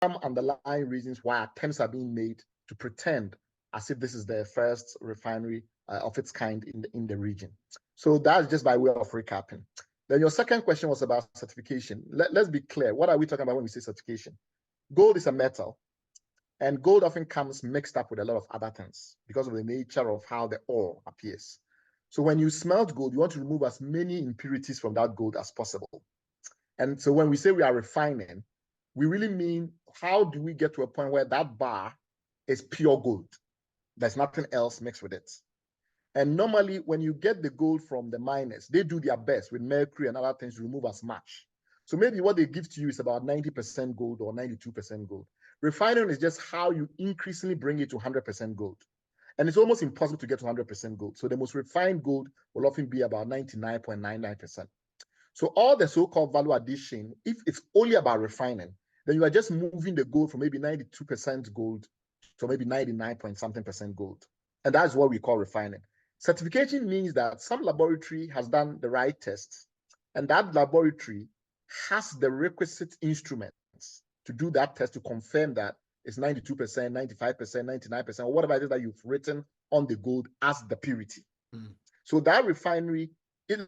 underlying reasons why attempts are being made to pretend as if this is the first refinery of its kind in the region. So that's just by way of recapping. Then your second question was about certification. Let's be clear. What are we talking about when we say certification? Gold is a metal, and gold often comes mixed up with a lot of other things because of the nature of how the ore appears. So when you smelt gold, you want to remove as many impurities from that gold as possible. And so when we say we are refining, we really mean how do we get to a point where that bar is pure gold? There's nothing else mixed with it. And normally, when you get the gold from the miners, they do their best with mercury and other things to remove as much. So maybe what they give to you is about 90% gold or 92% gold. Refining is just how you increasingly bring it to 100% gold. And it's almost impossible to get to 100% gold. So the most refined gold will often be about 99.99%. So all the so-called value addition, if it's only about refining, then you are just moving the gold from maybe 92% gold to maybe 99 point something percent gold. And that's what we call refining. Certification means that some laboratory has done the right tests, and that laboratory has the requisite instruments to do that test to confirm that it's 92%, 95%, 99%, or whatever it is that you've written on the gold as the purity. So that refinery,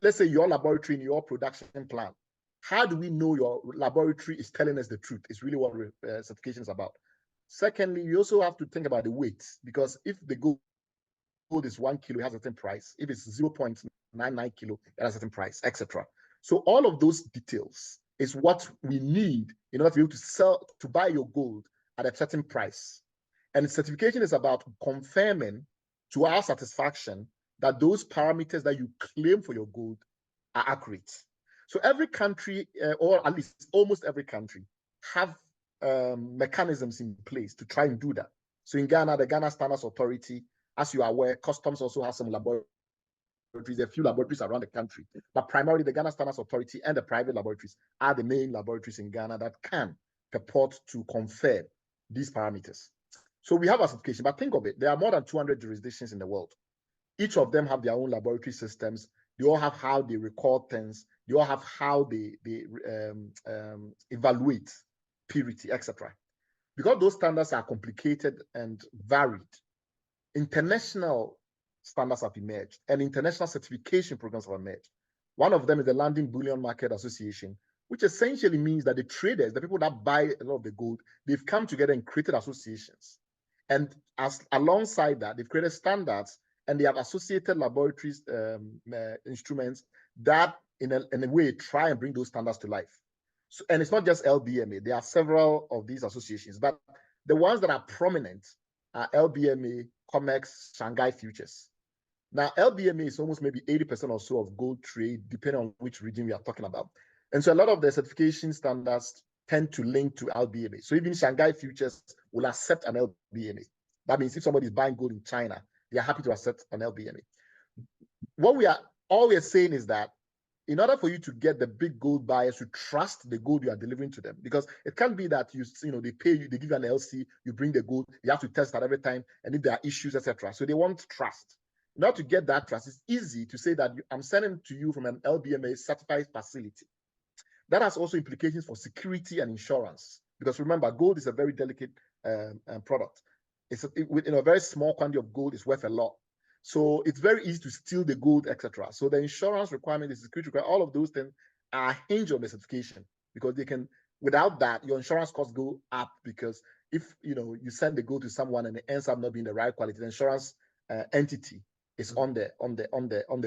let's say your laboratory in your production plant, how do we know your laboratory is telling us the truth? It's really what certification is about. Secondly, you also have to think about the weight, because if the gold is 1 kilo, it has a certain price. If it's 0.99 kilo, it has a certain price, etc. So all of those details is what we need in order to be able to sell, to buy your gold at a certain price. And certification is about confirming to our satisfaction that those parameters that you claim for your gold are accurate. So every country, or at least almost every country, have mechanisms in place to try and do that. So in Ghana, the Ghana Standards Authority, as you are aware, Customs also has some laboratories, a few laboratories around the country, but primarily the Ghana Standards Authority and the private laboratories are the main laboratories in Ghana that can purport to confirm these parameters. So we have a certification, but think of it, there are more than 200 jurisdictions in the world. Each of them have their own laboratory systems. They all have how they record things. They all have how they evaluate purity, etc. Because those standards are complicated and varied, international standards have emerged and international certification programs have emerged. One of them is the London Bullion Market Association, which essentially means that the traders, the people that buy a lot of the gold, they've come together and created associations. And alongside that, they've created standards, and they have associated laboratories, instruments that in a way try and bring those standards to life. So, and it's not just LBMA, there are several of these associations, but the ones that are prominent are LBMA, COMEX, Shanghai Futures. Now, LBMA is almost maybe 80% or so of gold trade, depending on which region we are talking about. And so a lot of the certification standards tend to link to LBMA. So even Shanghai Futures will accept an LBMA. That means if somebody is buying gold in China, they are happy to accept an LBMA. All we are saying is that in order for you to get the big gold buyers to trust the gold you are delivering to them, because it can't be that they pay you, they give you an LC, you bring the gold, you have to test that every time, and if there are issues, etc. So they want trust. In order to get that trust, it's easy to say that I'm sending to you from an LBMA certified facility. That has also implications for security and insurance, because remember, gold is a very delicate product. In a very small quantity of gold is worth a lot. So it's very easy to steal the gold, etc. So the insurance requirement, the security requirement, all of those things are hinged on the certification, because they can, without that, your insurance costs go up, because if you send the gold to someone and it ends up not being the right quality, the insurance entity is on the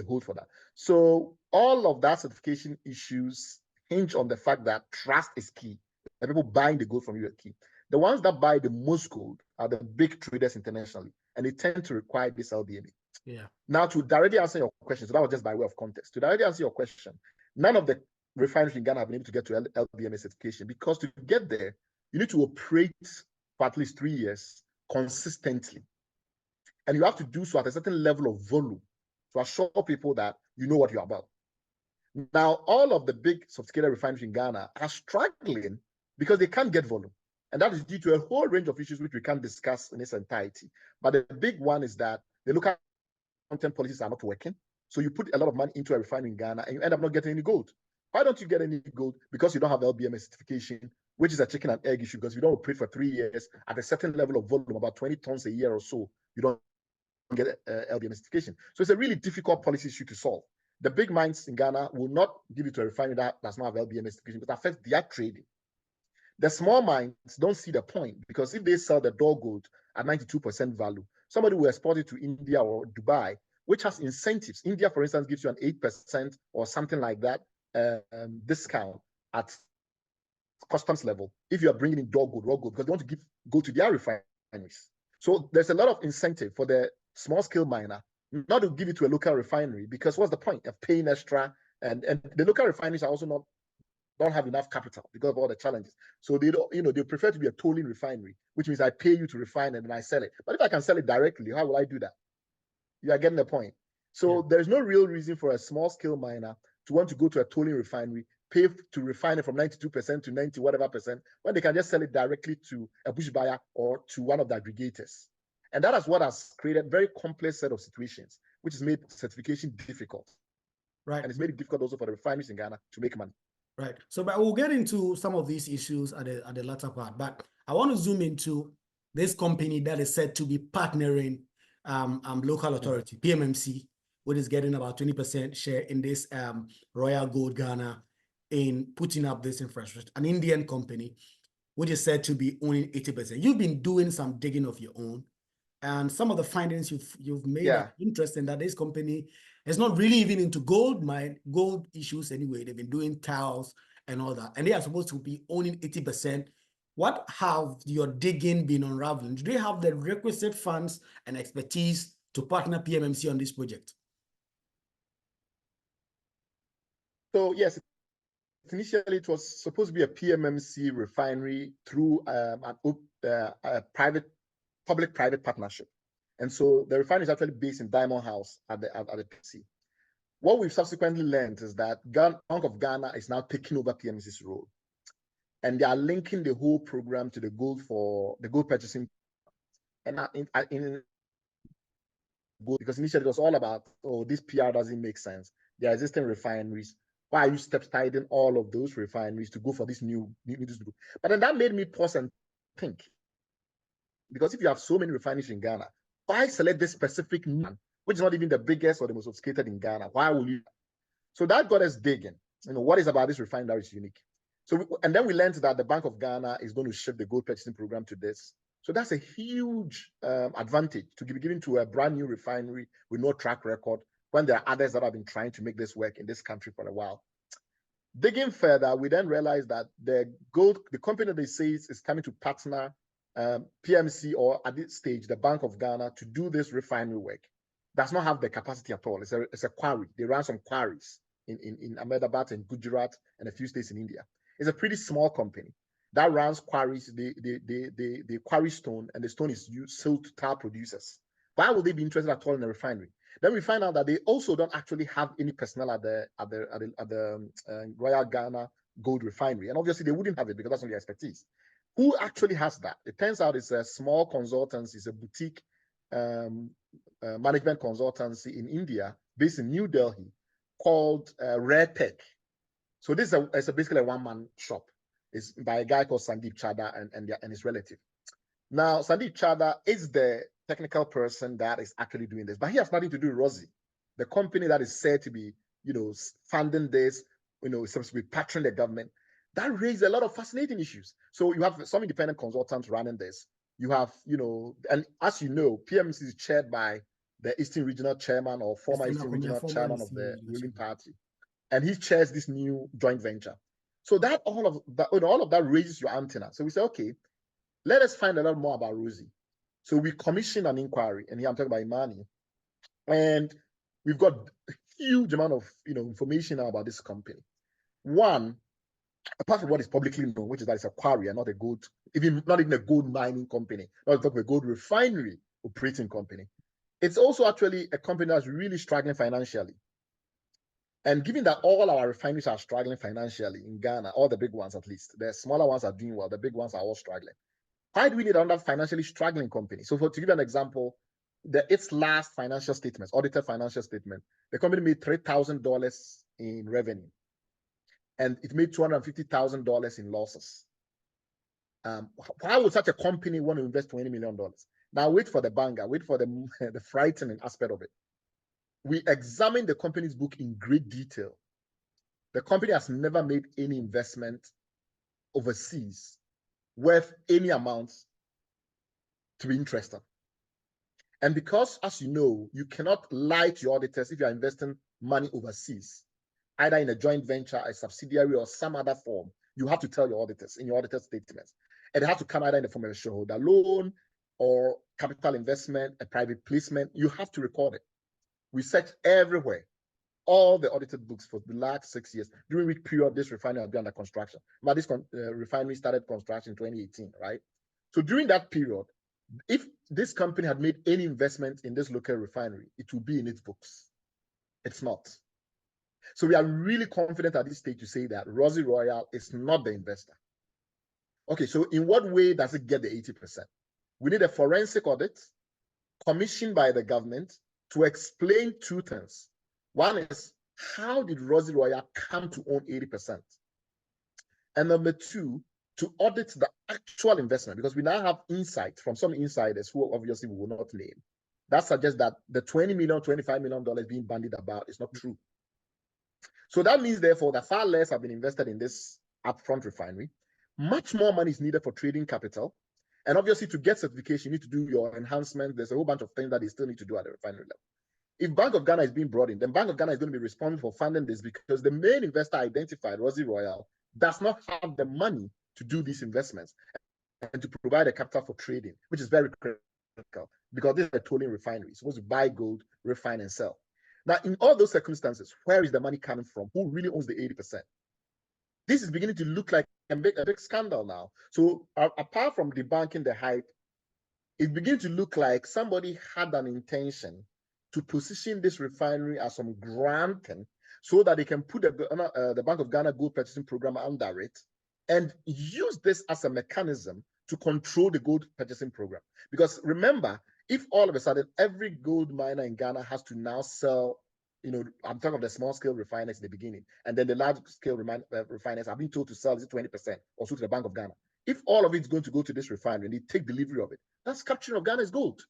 hold for that. So all of that certification issues hinge on the fact that trust is key. The people buying the gold from you are key. The ones that buy the most gold are the big traders internationally, and they tend to require this LBMA. Yeah. Now, to directly answer your question, so that was just by way of context. To directly answer your question, none of the refineries in Ghana have been able to get to LBMA certification, because to get there, you need to operate for at least 3 years consistently. And you have to do so at a certain level of volume to assure people that you know what you're about. Now, all of the big sophisticated refineries in Ghana are struggling because they can't get volume. And that is due to a whole range of issues which we can't discuss in its entirety. But the big one is that the local content policies are not working. So you put a lot of money into a refinery in Ghana and you end up not getting any gold. Why don't you get any gold? Because you don't have LBMS certification, which is a chicken and egg issue, because you don't operate for 3 years at a certain level of volume, about 20 tons a year or so. You don't get LBMS certification. So it's a really difficult policy issue to solve. The big mines in Ghana will not give it to a refinery that does not have LBMS certification, because it affects their trading. The small mines don't see the point, because if they sell the raw gold at 92% value, somebody will export it to India or Dubai, which has incentives. India, for instance, gives you an 8% or something like that discount at customs level if you are bringing in raw gold, because they want to give gold to their refineries. So there's a lot of incentive for the small scale miner not to give it to a local refinery, because what's the point of paying extra? And the local refineries are also don't have enough capital because of all the challenges. So they don't, they prefer to be a tolling refinery, which means I pay you to refine it and I sell it. But if I can sell it directly, how will I do that? You are getting the point. So there's no real reason for a small scale miner to want to go to a tolling refinery, pay to refine it from 92% to 90 whatever percent, when they can just sell it directly to a bush buyer or to one of the aggregators. And that is what has created a very complex set of situations, which has made certification difficult. Right. And it's made it difficult also for the refineries in Ghana to make money. Right. So, but we'll get into some of these issues at the latter part. But I want to zoom into this company that is said to be partnering local authority, PMMC, which is getting about 20% share in this Royal Gold Ghana in putting up this infrastructure, an Indian company, which is said to be owning 80%. You've been doing some digging of your own, and some of the findings you've made are interesting, that this company is not really even into gold issues anyway. They've been doing tiles and all that, and they are supposed to be owning 80%. What have your digging been unraveling? Do they have the requisite funds and expertise to partner PMMC on this project? So yes, initially it was supposed to be a PMMC refinery through a public-private partnership. And so the refinery is actually based in Diamond House at the PC. What we've subsequently learned is that Bank of Ghana is now taking over PMC's role. And they are linking the whole program to the gold purchasing. And because initially it was all about, this PR doesn't make sense. There are existing refineries. Why are you step-siding all of those refineries to go for this new? But then that made me pause and think. Because if you have so many refineries in Ghana, why select this specific one, which is not even the biggest or the most sophisticated in Ghana? Why will you? So that got us digging. What is about this refinery that is unique? And then we learned that the Bank of Ghana is going to shift the gold purchasing program to this. So that's a huge advantage to be given to a brand new refinery with no track record, when there are others that have been trying to make this work in this country for a while. Digging further, we then realized that the company they say is coming to partner PMC, or at this stage, the Bank of Ghana, to do this refinery work, does not have the capacity at all. It's a quarry. They run some quarries in Ahmedabad and Gujarat and a few states in India. It's a pretty small company that runs quarries. They quarry stone, and the stone is sold to tile producers. Why would they be interested at all in a refinery? Then we find out that they also don't actually have any personnel at the Royal Ghana Gold Refinery, and obviously they wouldn't have it because that's not their expertise. Who actually has that? It turns out it's a small consultancy, it's a boutique management consultancy in India, based in New Delhi, called Rare Tech. So this is basically a one-man shop. It's by a guy called Sandeep Chadha and his relative. Now, Sandeep Chadha is the technical person that is actually doing this, but he has nothing to do with Rosy, the company that is said to be, funding this, is supposed to be patronizing the government. That raised a lot of fascinating issues. So you have some independent consultants running this. You have, and as you know, PMC is chaired by the Eastern Regional Chairman or former Eastern Regional Chairman of the ruling party, and he chairs this new joint venture. So that all of that raises your antenna. So we say, okay, let us find a lot more about Rosy. So we commissioned an inquiry, and here I'm talking about Imani, and we've got a huge amount of information now about this company. One, apart from what is publicly known, which is that it's a quarry and not not even a gold mining company, not talking about a gold refinery operating company. It's also actually a company that's really struggling financially. And given that all our refineries are struggling financially in Ghana, all the big ones at least, the smaller ones are doing well, the big ones are all struggling. Why do we need another financially struggling company? So to give you an example, its last financial statements, audited financial statement, the company made $3,000 in revenue. and it made $250,000 in losses. Why would such a company want to invest $20 million? Now wait for the banger, wait for the, the frightening aspect of it. We examined the company's book in great detail. The company has never made any investment overseas worth any amount to be interested. And because, as you know, you cannot lie to your auditors if you are investing money overseas, either in a joint venture, a subsidiary, or some other form, you have to tell your auditors in your auditor statements. And they have to come either in the form of a shareholder loan or capital investment, a private placement. You have to record it. We searched everywhere, all the audited books for the last 6 years, during which period this refinery had been under construction. But this refinery started construction in 2018, right? So during that period, if this company had made any investment in this local refinery, it would be in its books. It's not. So we are really confident at this stage to say that Rosy Royal is not the investor. Okay, so in what way does it get the 80%? We need a forensic audit commissioned by the government to explain two things. One is, how did Rosy Royal come to own 80%? And number two, to audit the actual investment, because we now have insight from some insiders who obviously we will not name, that suggests that the $20 million, $25 million being bandied about is not true. So that means, therefore, that far less have been invested in this upfront refinery. Much more money is needed for trading capital. And obviously, to get certification, you need to do your enhancement. There's a whole bunch of things that they still need to do at the refinery level. If Bank of Ghana is being brought in, then Bank of Ghana is going to be responsible for funding this, because the main investor identified, Rosy Royal, does not have the money to do these investments and to provide a capital for trading, which is very critical, because this is a tolling refinery. It's supposed to buy gold, refine, and sell. Now, in all those circumstances, where is the money coming from? Who really owns the 80%? This is beginning to look like a big scandal now. So apart from debunking the hype, it begins to look like somebody had an intention to position this refinery as some grand thing, so that they can put the Bank of Ghana gold purchasing program under it and use this as a mechanism to control the gold purchasing program. Because remember, if all of a sudden every gold miner in Ghana has to now sell, I'm talking of the small scale refiners in the beginning, and then the large scale refiners are being told to sell 20% or so to the Bank of Ghana. If all of it's going to go to this refinery and they take delivery of it, that's capturing of Ghana's gold.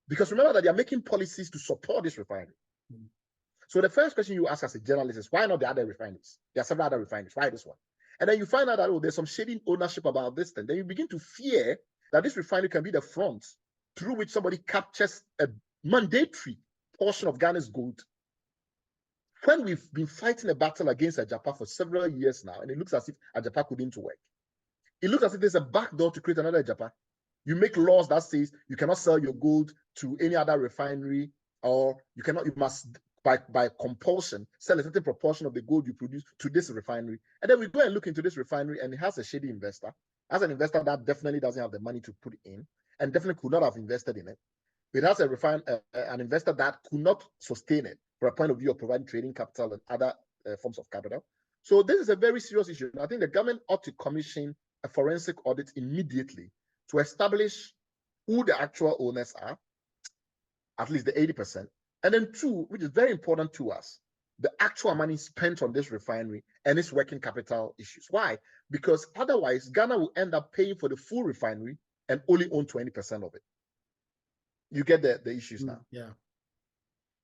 Because remember that they are making policies to support this refinery. Mm-hmm. So the first question you ask as a journalist is, why not the other refineries? There are several other refineries. Why this one? And then you find out that, oh, there's some shady ownership about this thing. Then you begin to fear that this refinery can be the front through which somebody captures a mandatory portion of Ghana's gold. When we've been fighting a battle against Ajapa for several years now, and it looks as if Ajapa couldn't work. It looks as if there's a backdoor to create another Ajapa. You make laws that says you cannot sell your gold to any other refinery, or you must by compulsion sell a certain proportion of the gold you produce to this refinery. And then we go and look into this refinery, and it has a shady investor. As an investor that definitely doesn't have the money to put in, and definitely could not have invested in it. It has an investor that could not sustain it from a point of view of providing trading capital and other forms of capital. So this is a very serious issue. I think the government ought to commission a forensic audit immediately to establish who the actual owners are, at least the 80%. And then two, which is very important to us, the actual money spent on this refinery and its working capital issues. Why? Because otherwise, Ghana will end up paying for the full refinery and only own 20% of it. You get the issues now. Yeah.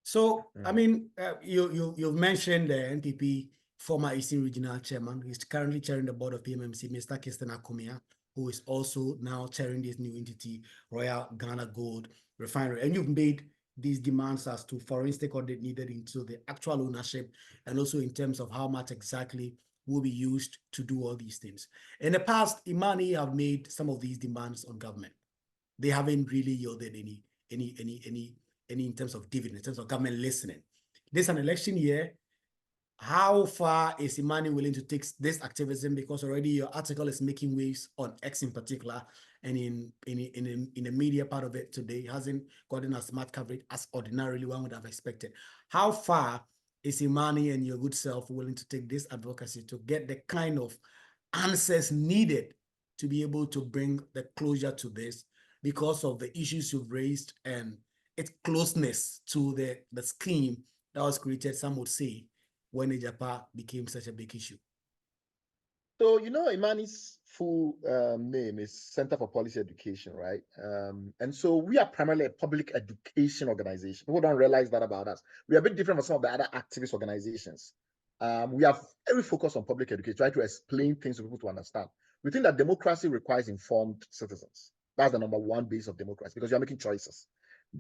So, I mean, you've mentioned the NPP former Eastern Regional Chairman. He's currently chairing the board of PMMC, Mr. Kirsten Akumia, who is also now chairing this new entity, Royal Ghana Gold Refinery. And you've made these demands as to forensic audit needed into the actual ownership, and also in terms of how much exactly will be used to do all these things. In the past, Imani have made some of these demands on government. They haven't really yielded any in terms of dividends, in terms of government listening. This is an election year. How far is Imani willing to take this activism? Because already your article is making waves on X in particular, and in the media part of it today hasn't gotten as much coverage as ordinarily one would have expected. How far is Imani and your good self willing to take this advocacy to get the kind of answers needed to be able to bring the closure to this, because of the issues you've raised and its closeness to the scheme that was created, some would say, when Ajapa became such a big issue? So, Imani's full name is Center for Policy Education, right? And so we are primarily a public education organization. People don't realize that about us. We are a bit different from some of the other activist organizations. We are very focused on public education, try to explain things for people to understand. We think that democracy requires informed citizens. That's the number one base of democracy, because you're making choices.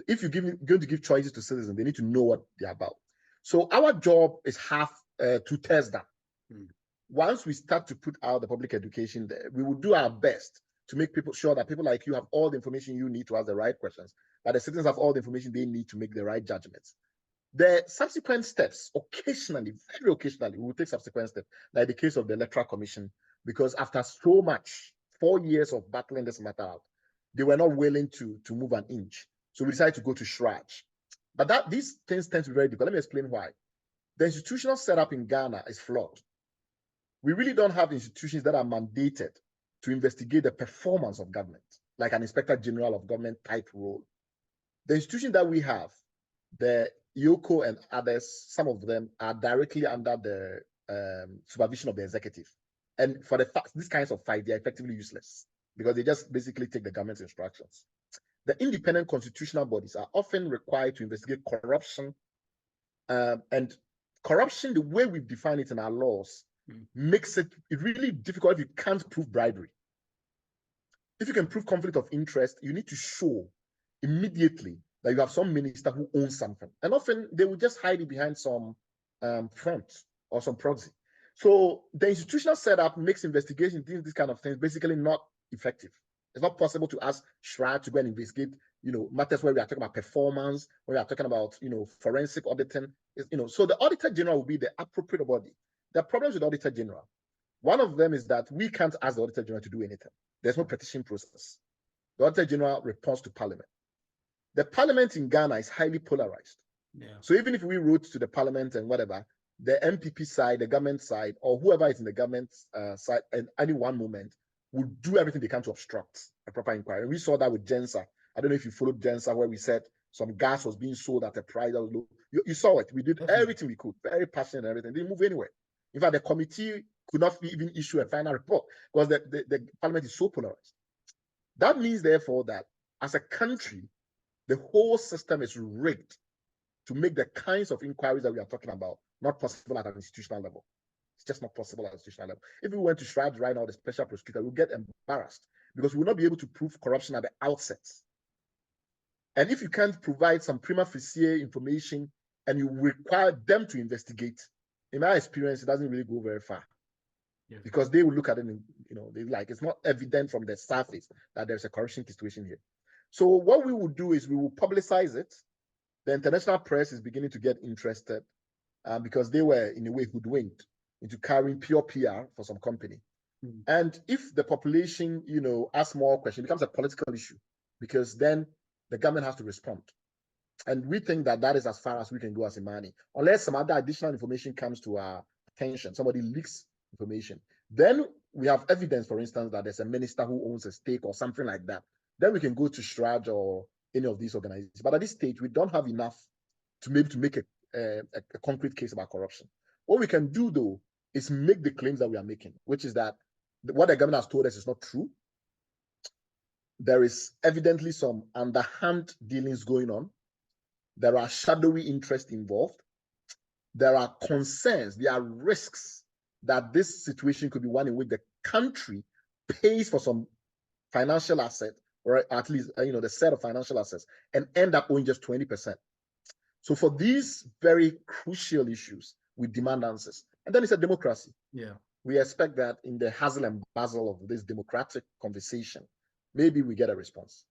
If you're going to give choices to citizens, they need to know what they're about. So our job is half to test that. Once we start to put out the public education there, we will do our best to make people sure that people like you have all the information you need to ask the right questions, that the citizens have all the information they need to make the right judgments. The subsequent steps, occasionally, very occasionally, we will take subsequent steps, like the case of the Electoral Commission, because after so much, 4 years of battling this matter out, they were not willing to move an inch. So we decided to go to Shraj. But these things tend to be very difficult. Let me explain why. The institutional setup in Ghana is flawed. We really don't have institutions that are mandated to investigate the performance of government, like an inspector general of government type role. The institutions that we have, the YOCO and others, some of them are directly under the supervision of the executive. And for these kinds of fights, they are effectively useless because they just basically take the government's instructions. The independent constitutional bodies are often required to investigate corruption, and corruption, the way we define it in our laws, makes it really difficult if you can't prove bribery. If you can prove conflict of interest, you need to show immediately that you have some minister who owns something. And often they will just hide it behind some front or some proxy. So the institutional setup makes investigation, these kind of things, basically not effective. It's not possible to ask Shra to go and investigate, matters where we are talking about performance, where we are talking about, forensic auditing. So the Auditor General will be the appropriate body. The problems with the Auditor General, one of them is that we can't ask the Auditor General to do anything. There's no petition process. The Auditor General reports to Parliament. The Parliament in Ghana is highly polarized. Yeah. So even if we wrote to the Parliament and whatever, the MPP side, the government side, or whoever is in the government side at any one moment will do everything they can to obstruct a proper inquiry. We saw that with Gensa. I don't know if you followed Gensa, where we said some gas was being sold at a price that was low. You saw it. We did everything we could, very passionate and everything. Didn't move anywhere. In fact, the committee could not even issue a final report because the Parliament is so polarized. That means, therefore, that as a country, the whole system is rigged to make the kinds of inquiries that we are talking about not possible at an institutional level. It's just not possible at an institutional level. If we went to Shraj right now, the special prosecutor will get embarrassed because we will not be able to prove corruption at the outset. And if you can't provide some prima facie information and you require them to investigate, in my experience, it doesn't really go very far. Yeah. Because they will look at it and, they like, it's not evident from the surface that there's a corruption situation here. So what we will do is we will publicize it. The international press is beginning to get interested because they were, in a way, hoodwinked into carrying pure PR for some company. And if the population, asks more questions, it becomes a political issue because then the government has to respond. And we think that that is as far as we can go as Imani, unless some other additional information comes to our attention, somebody leaks information. Then we have evidence, for instance, that there's a minister who owns a stake or something like that. Then we can go to Shraj or any of these organizations. But at this stage, we don't have enough to be able to make a concrete case about corruption. What we can do, though, is make the claims that we are making, which is that what the government has told us is not true. There is evidently some underhand dealings going on. There are shadowy interests involved. There are concerns, there are risks that this situation could be one in which the country pays for some financial asset, or at least the set of financial assets, and end up owing just 20%. So for these very crucial issues, we demand answers. And then it's a democracy. Yeah. We expect that in the hassle and bustle of this democratic conversation, maybe we get a response.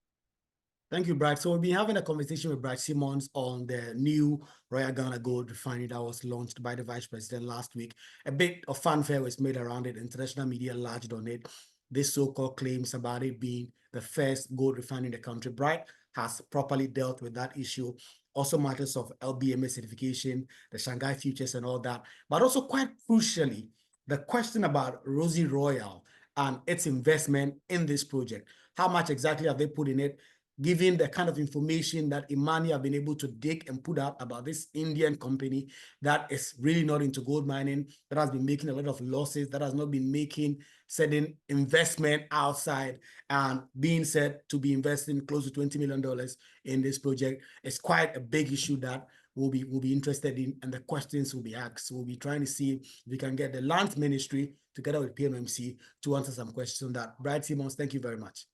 Thank you, Brad. So we've been having a conversation with Brad Simmons on the new Royal Ghana Gold Refinery that was launched by the Vice President last week. A bit of fanfare was made around it. International media enlarged on it. This so-called claims about it being the first gold refinery in the country. Brad has properly dealt with that issue. Also matters of LBMA certification, the Shanghai futures and all that. But also quite crucially, the question about Rosy Royal and its investment in this project. How much exactly have they put in it? given the kind of information that Imani have been able to dig and put out about this Indian company that is really not into gold mining, that has been making a lot of losses, that has not been making certain investment outside, and being said to be investing close to $20 million in this project, is quite a big issue that we'll be interested in, and the questions will be asked. So we'll be trying to see if we can get the Land Ministry together with PMMC to answer some questions on that. Bright Simmons, thank you very much.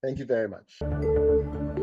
Thank you very much.